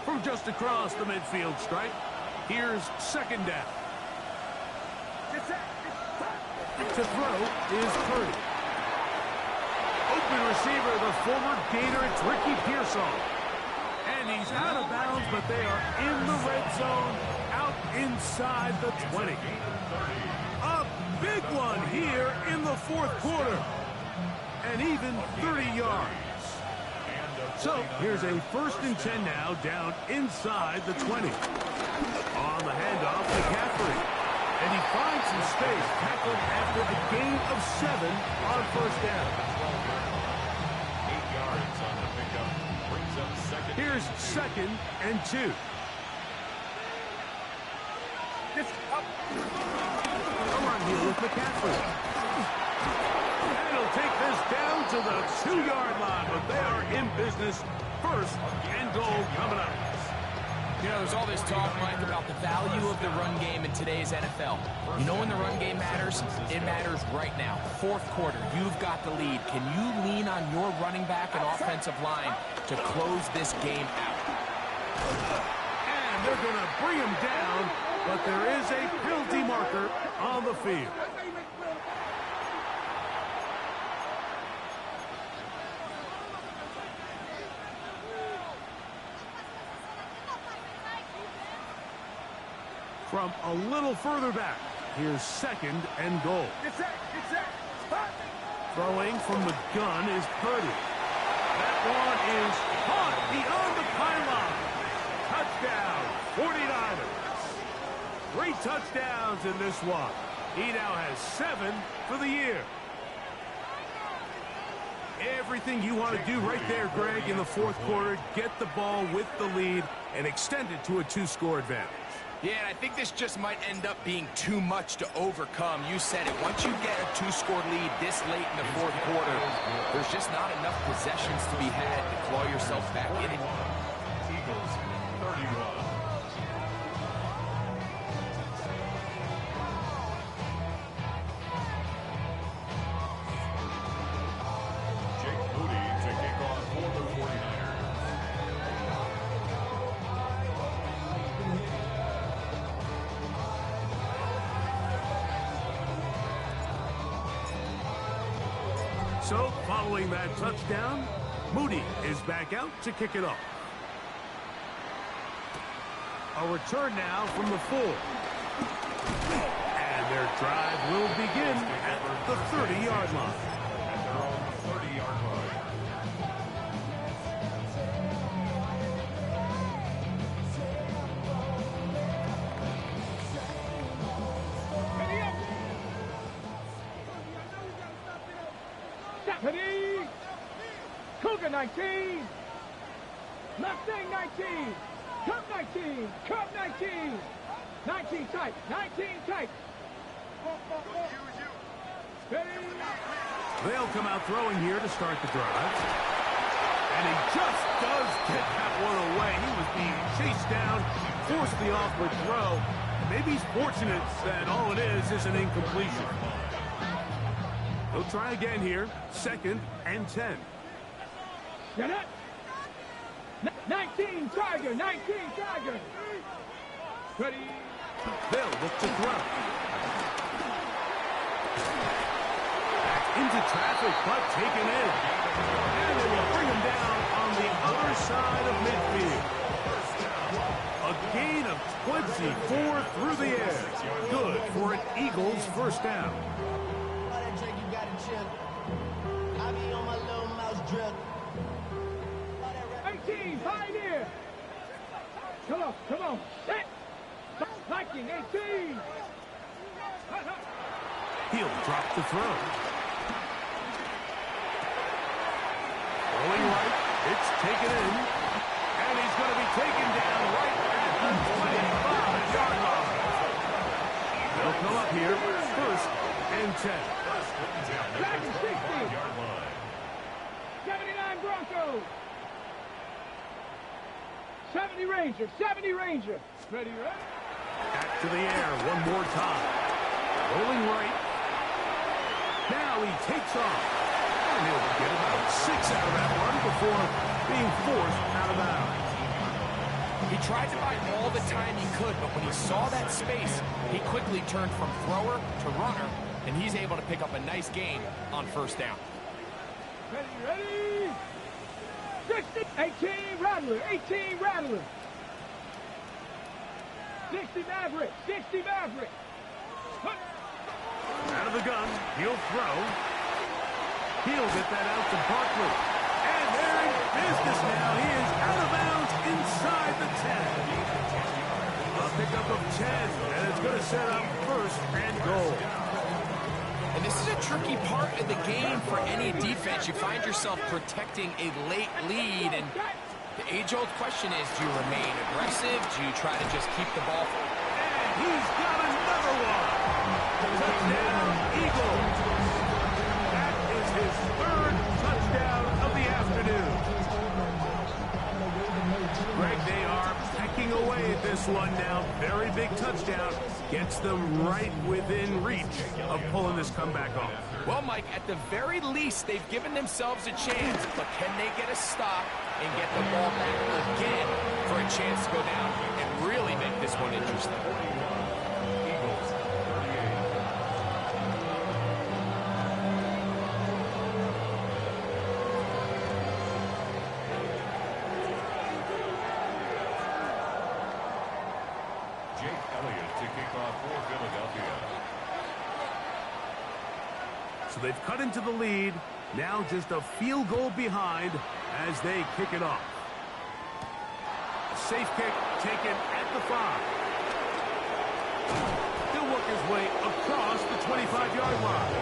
From just across the midfield stripe, here's 2nd down. To throw is Purdy. Open receiver, the former Gator, it's Ricky Pearsall. And he's out of bounds, but they are in the red zone, out inside the 20. A big one here in the 4th quarter. And even 30 yards. So here's a 1st and 10 now, down inside the 20. On the handoff, McCaffrey. And he finds some space, tackled after a gain of 7 on 1st down. 8 yards on the pickup. Brings up 2nd. Here's 2nd and 2. A run here with McCaffrey. And he'll take this down to the 2-yard line, but they are in business. 1st and goal coming up. You know, there's all this talk, Mike, about the value of the run game in today's NFL. You know when the run game matters? It matters right now. 4th quarter, you've got the lead. Can you lean on your running back and offensive line to close this game out? And they're going to bring him down, but there is a penalty marker on the field. From a little further back, here's 2nd and goal. Throwing from the gun is Purdy. That one is caught beyond the pylon. Touchdown, 49ers. 3 touchdowns in this one. He now has 7 for the year. Everything you want to do right there, Greg, in the 4th quarter. Get the ball with the lead and extend it to a 2-score advantage. Yeah, and I think this just might end up being too much to overcome. You said it. Once you get a 2-score lead this late in the 4th quarter, there's just not enough possessions to be had to claw yourself back in it. Eagles 31. Jake Moody to kick off for the 49ers. So, following that touchdown, Moody is back out to kick it off. A return now from the 4. And their drive will begin at the 30-yard line. At their own 30-yard line. Deputy! Cougar 19! Mustang 19! Cub 19! Cub 19! 19 tight! 19 tight! Ready? They'll come out throwing here to start the drive. And he just does get that one away. He was being chased down, forced the awkward throw. Maybe he's fortunate that all it is an incompletion. He'll try again here. 2nd and 10. Get it? 19 Tiger! 19 Tiger! Ready? They'll look to throw. Back into traffic, but taken in. And they will bring him down on the other side of midfield. A gain of 24 through the air. Good for an Eagles 1st down. I be on my little mouse drip. 18 Pioneer! Come on, come on! Set! 19, 18! He'll drop the throw. Rolling right, it's taken in. And he's going to be taken down right at the 25-yard line. They'll come up here, 1st and 10. Dragon 60! 79 Broncos! 70 Ranger! 70 Ranger! Ready, ready? Back to the air one more time. Rolling right. Now he takes off. And he'll get about 6 out of that one before being forced out of bounds. He tried to buy all the time he could, but when he saw that space, he quickly turned from thrower to runner, and he's able to pick up a nice gain on 1st down. Ready, ready? 60, 18 Rattler, 18 Rattler. 60 Maverick, 60 Maverick. Out of the gun, he'll throw. He'll get that out to Barkley. And there he business now. He is out of bounds inside the 10. A pickup of 10, and it's going to set up first and goal. And this is a tricky part of the game for any defense. You find yourself protecting a late lead, and the age-old question is, do you remain aggressive? Do you try to just keep the ball? And he's got another one. Touchdown, Eagles. That is his third touchdown of the afternoon. Greg, they are pecking away at this one now. Very big touchdown. Gets them right within reach of pulling this comeback off. Well, Mike, at the very least, they've given themselves a chance. But can they get a stop and get the ball back again for a chance to go down and really make this one interesting? Eagles, 38. Jake Elliott to kick off for Philadelphia. So they've cut into the lead. Now just a field goal behind as they kick it off. A safe kick taken at the 5. He'll work his way across the 25-yard line.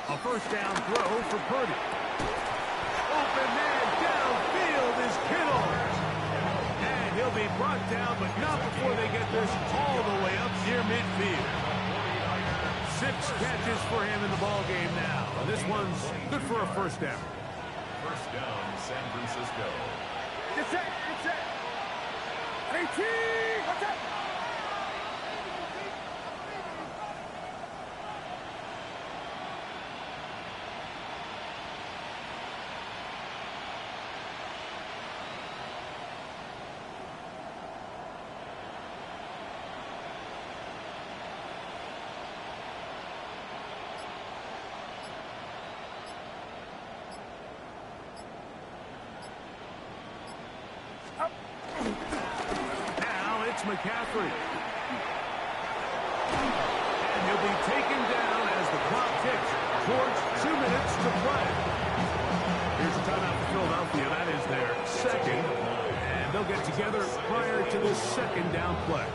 A first down throw for Purdy. Open man downfield is Kittle. And he'll be brought down, but not before they get this all the way up near midfield. 6 catches for him in the ball game now. This one's good for a first down. First down, San Francisco. Get set, get set. 18, what's up? Now it's McCaffrey. And he'll be taken down as the clock ticks towards 2 minutes to play. Here's a timeout for Philadelphia. That is their second. And they'll get together prior to this second down play.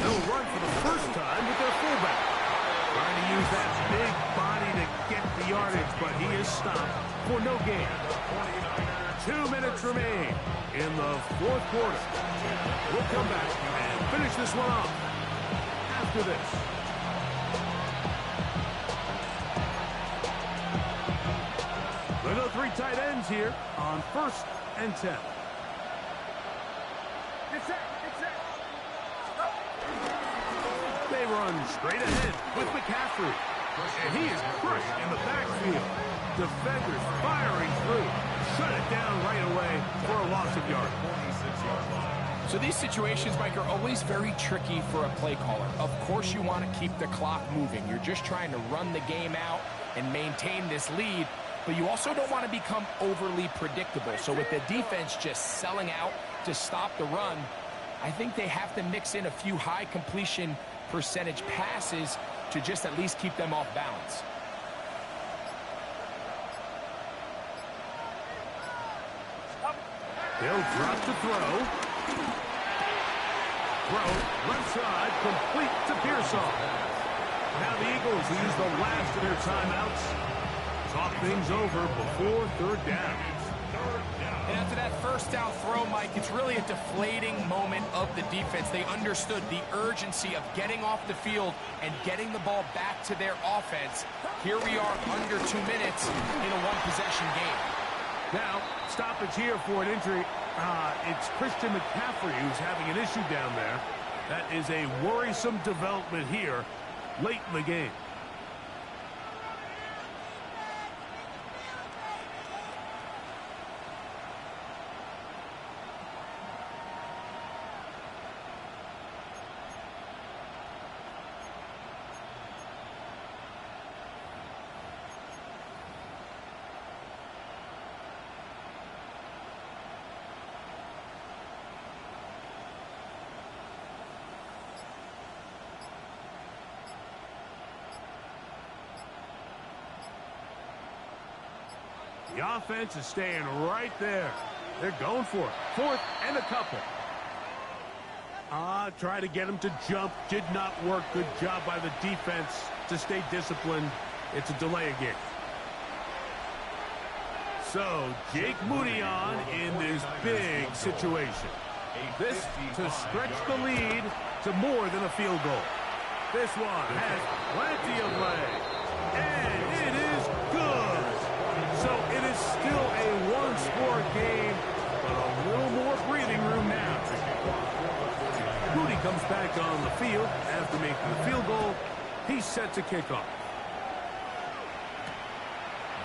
They'll run for the first time with their fullback. Trying to use that big body to get the yardage, but he is stopped for no gain. 2 minutes remain in the fourth quarter. We'll come back and finish this one off after this. There are 3 tight ends here on 1st and 10. Get set, get set. They run straight ahead with McCaffrey. And he is crushed in the backfield. Defenders firing through. Shut it down right away for a loss of yard. 26-yard line. So these situations, Mike, are always very tricky for a play caller. Of course you want to keep the clock moving. You're just trying to run the game out and maintain this lead, but you also don't want to become overly predictable. So with the defense just selling out to stop the run, I think they have to mix in a few high completion percentage passes to just at least keep them off balance. They'll drop to throw. Throw, left side, complete to Pearsall. Now the Eagles use the last of their timeouts. Talk things over before 3rd down. And after that first down throw, Mike, it's really a deflating moment of the defense. They understood the urgency of getting off the field and getting the ball back to their offense. Here we are under 2 minutes in a one-possession game. Now, stoppage here for an injury. It's Christian McCaffrey who's having an issue down there. That is a worrisome development here late in the game. The offense is staying right there. They're going for it. 4th and a couple. Try to get him to jump. Did not work. Good job by the defense to stay disciplined. It's a delay again. So, Jake Moody on in this big situation. This to stretch the lead to more than a field goal. This one has plenty of leg. And it is good. So it is still a one-score game, but a little more breathing room now. Moody comes back on the field after making the field goal. He's set to kick off.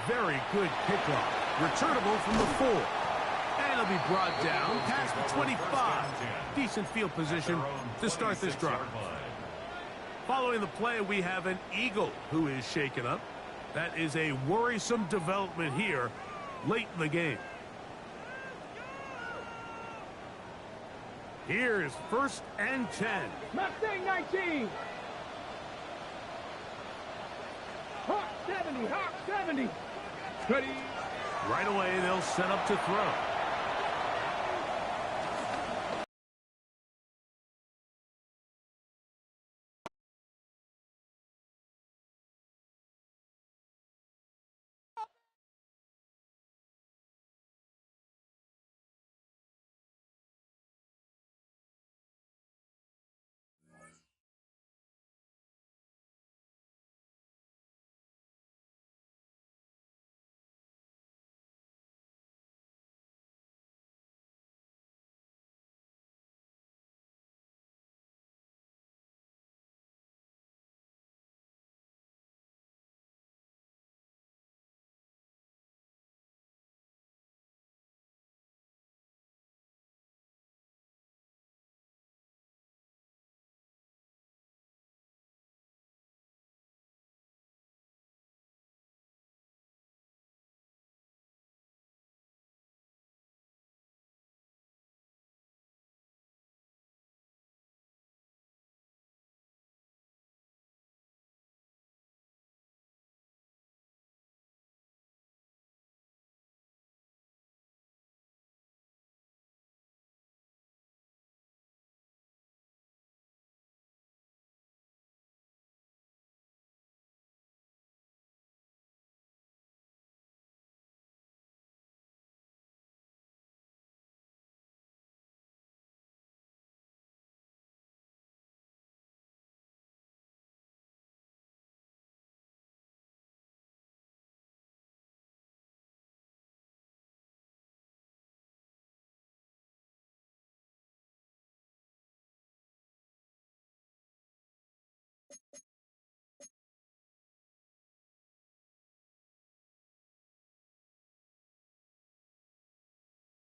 Very good kickoff. Returnable from the 4. And it'll be brought down past the 25. Decent field position to start this drive. Following the play, we have an Eagle who is shaken up. That is a worrisome development here late in the game. Here is 1st and 10. Mustang 19. Hawk 70. Hawk 70. Ready. Right away, they'll set up to throw.